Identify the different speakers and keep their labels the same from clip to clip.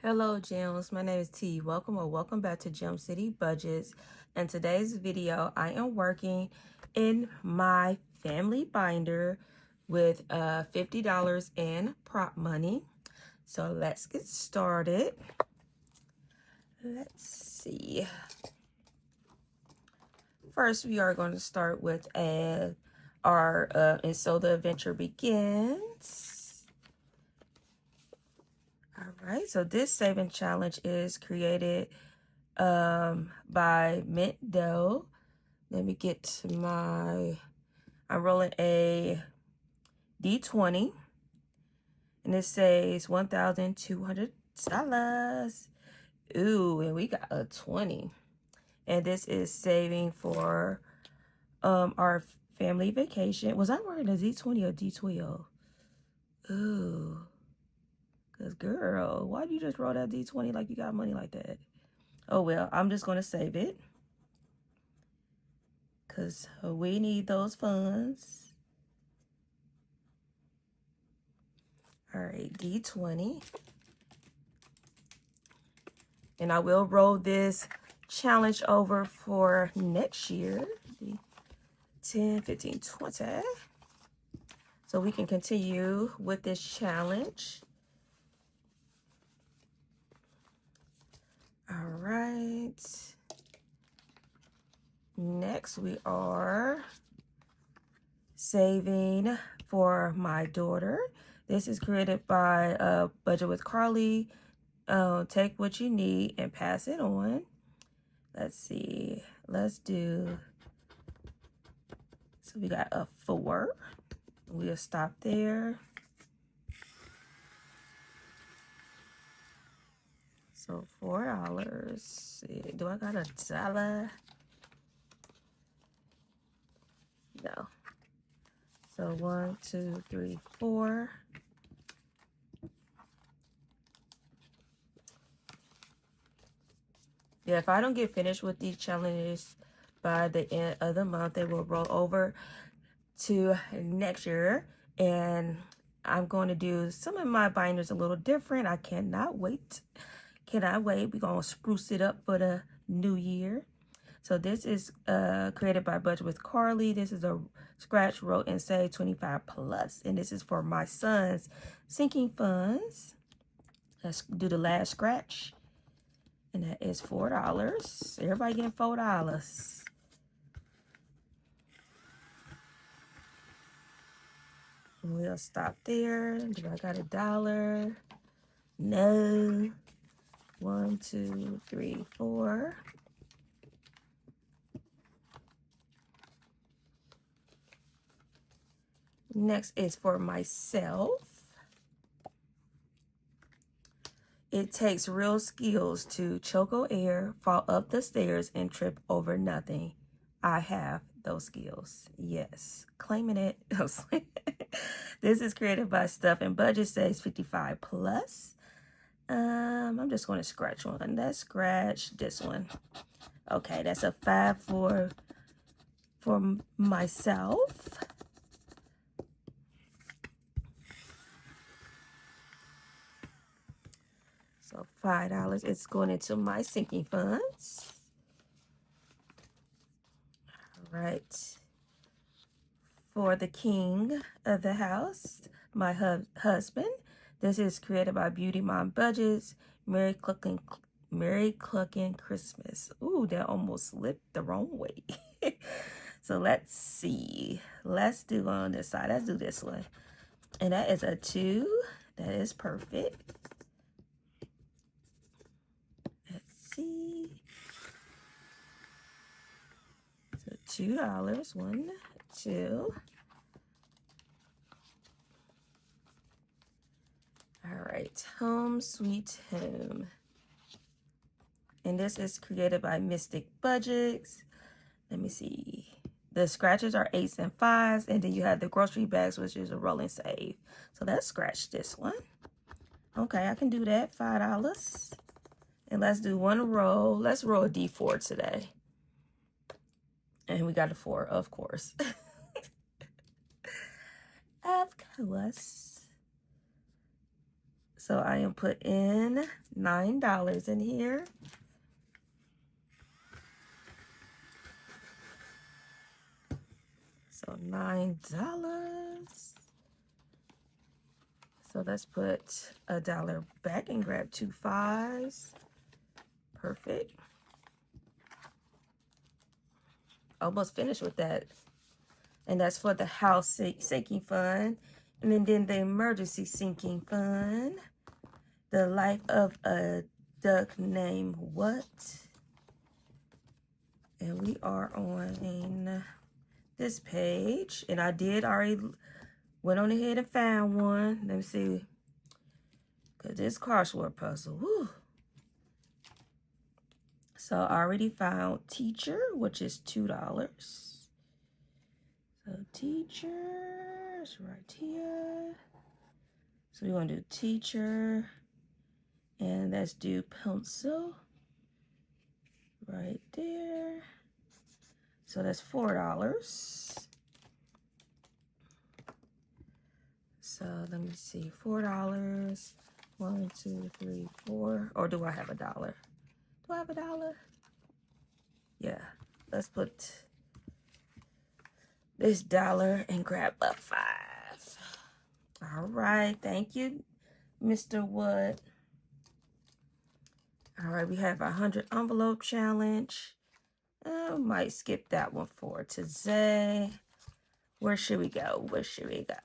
Speaker 1: Hello gems, my name is T. Welcome back to Gem City Budgets. In today's video, I am working in my family binder with $50 in prop money. So let's get started. Let's see. First, we are going to start with and so the adventure begins. All right, so this saving challenge is created by Mint Dough. Let me get to I'm rolling a D20, and it says $1,200. Ooh, and we got a 20. And this is saving for our family vacation. Was I wearing a D20 or D12? Ooh. Because, girl, why do you just roll that D20 like you got money like that? Oh, well, I'm just going to save it. Because we need those funds. All right, D20. And I will roll this challenge over for next year. 10, 15, 20. So we can continue with this challenge. All right. Next, we are saving for my daughter. This is created by Budget with Carly. Take what you need and pass it on. Let's see. Let's do. So we got a 4. We'll stop there. So $4. Do I got $1? No. So 1, 2, 3, 4. Yeah, if I don't get finished with these challenges by the end of the month, they will roll over to next year. And I'm going to do some of my binders a little different. I cannot wait. Cannot wait. We're going to spruce it up for the new year. So this is created by Budget with Carly. This is a scratch, wrote, and save 25 plus. And this is for my son's sinking funds. Let's do the last scratch. And that is $4. Everybody getting $4. And we'll stop there. Do I got $1? No. 1, 2, 3, 4. Next is for myself. It takes real skills to choke air, fall up the stairs, and trip over nothing. I have those skills. Yes. Claiming it. This is created by Stuff and Budget, says 55 plus. I'm just going to scratch one. Let's scratch this one. Okay, that's a 5 for myself. So $5 is going into my sinking funds. All right. For the king of the house, my husband. This is created by Beauty Mom Budgets. Merry Clucking Christmas. Ooh, that almost slipped the wrong way. So let's see. Let's do on this side. Let's do this one. And that is a 2. That is perfect. Let's see. So $2. 1, 2. All right, Home Sweet Home. And this is created by Mystic Budgets. Let me see. The scratches are 8s and 5s, and then you have the grocery bags, which is a rolling save. So let's scratch this one. Okay, I can do that. $5. And let's do one roll. Let's roll a D4 today. And we got a 4, of course. Of course. So I am putting $9 in here. So $9. So let's put $1 back and grab 2 5s. Perfect. Almost finished with that. And that's for the house sinking fund. And then the emergency sinking fund. The life of a duck named what? And we are on this page. And I did already went on ahead and found one. Let me see. Because this crossword puzzle. Whew. So I already found teacher, which is $2. So teachers right here. So we want to do teacher. And let's do pencil right there. So that's $4. So let me see, $4. 1, 2, 3, 4. Or do I have $1? Do I have $1? Yeah. Let's put this dollar and grab a 5. All right. Thank you, Mr. Wood. All right. We have a 100 envelope challenge. I might skip that one for today. Where should we go? Where should we go?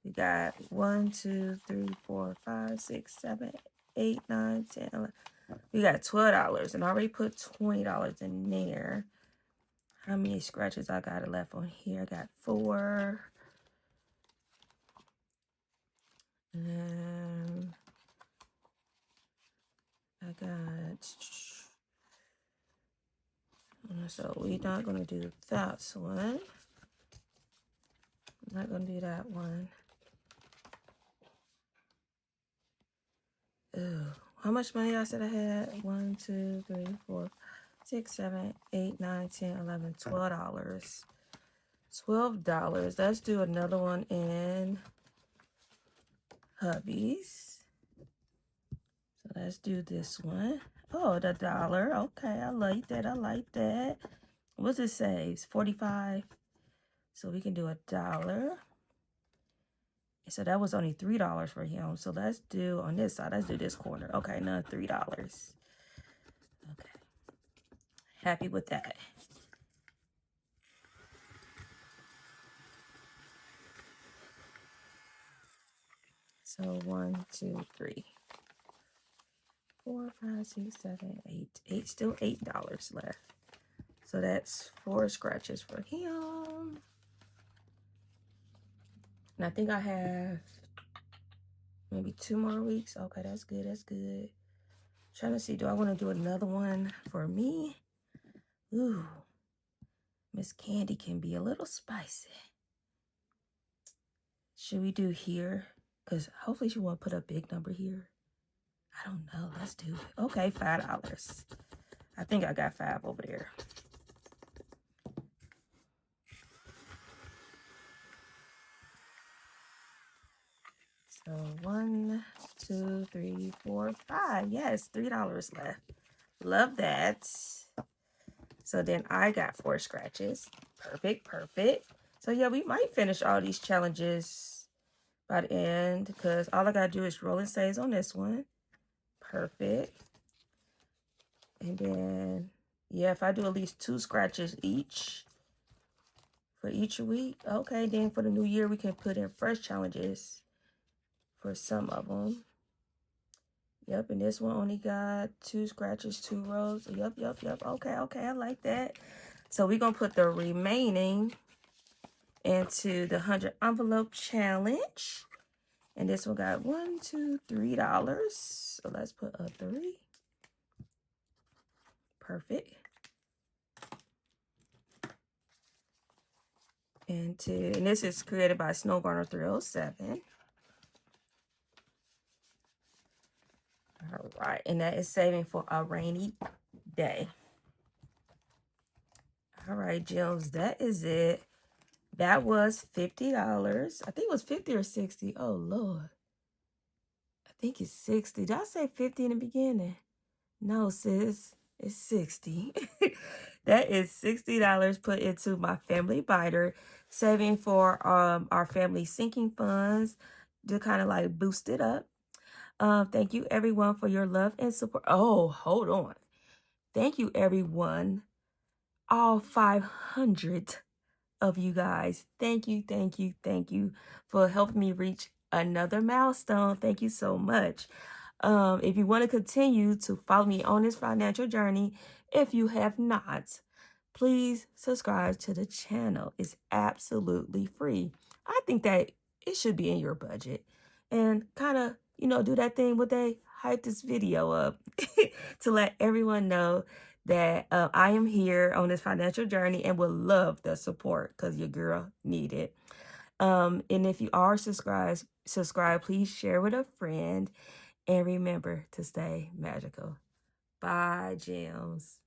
Speaker 1: We got 1, 2, 3, 4, 5, 6, 7, 8, 9, 10, 11. We got $12 and I already put $20 in there. How many scratches I got left on here? I got 4. And I got... So we're not going to do that one. I'm not going to do that one. Ooh, how much money I said I had? 1, 2, 3, 4, 6, 7, 8, 9, 10, 11, $12. $12. Let's do another one in hubbies. So let's do this one. Oh, the $1. Okay, I like that. I like that. What's it say? 45. So we can do $1. So that was only $3 for him. So let's do on this side. Let's do this corner. Okay, another $3. Okay. Happy with that. So 1, 2, 3, 4, 5, 6, 7, 8. Still $8 left. So that's 4 scratches for him. And I think I have maybe 2 more weeks. Okay, that's good. That's good. Trying to see, do I want to do another one for me? Ooh, Miss Candy can be a little spicy. Should we do here? Because hopefully she won't put a big number here. I don't know. Let's do it. Okay, $5. I think I got 5 over there. So 1, 2, 3, 4, 5. Yes, $3 left. Love that. So then I got 4 scratches. Perfect, perfect. So yeah, we might finish all these challenges by the end because all I gotta do is roll and saves on this one. Perfect. And then yeah, if I do at least 2 scratches each for each week, okay, then for the new year we can put in fresh challenges for some of them. Yep, and this one only got 2 scratches, 2 rows. Yep. Okay, I like that. So we're going to put the remaining into the 100 envelope challenge. And this one got $1, $2, $3. So let's put a 3. Perfect. And this is created by Snowburner 307. All right, and that is saving for a rainy day. All right, Jims, that is it. That was $50. I think it was 50 or 60. Oh, Lord. think it's 60. Did I say 50 in the beginning? No, sis, it's 60. That is $60 put into my family binder, saving for our family sinking funds to kind of like boost it up. Thank you everyone for your love and support. Oh, hold on. Thank you everyone, all 500 of you guys. Thank you, thank you, thank you for helping me reach another milestone. Thank you so much. If you want to continue to follow me on this financial journey, if you have not, please subscribe to the channel. It's absolutely free. I think that it should be in your budget. And kind of, do that thing where they hype this video up to let everyone know that I am here on this financial journey and would love the support because your girl need it. And if you are subscribed, please share with a friend. And remember to stay magical. Bye, gems.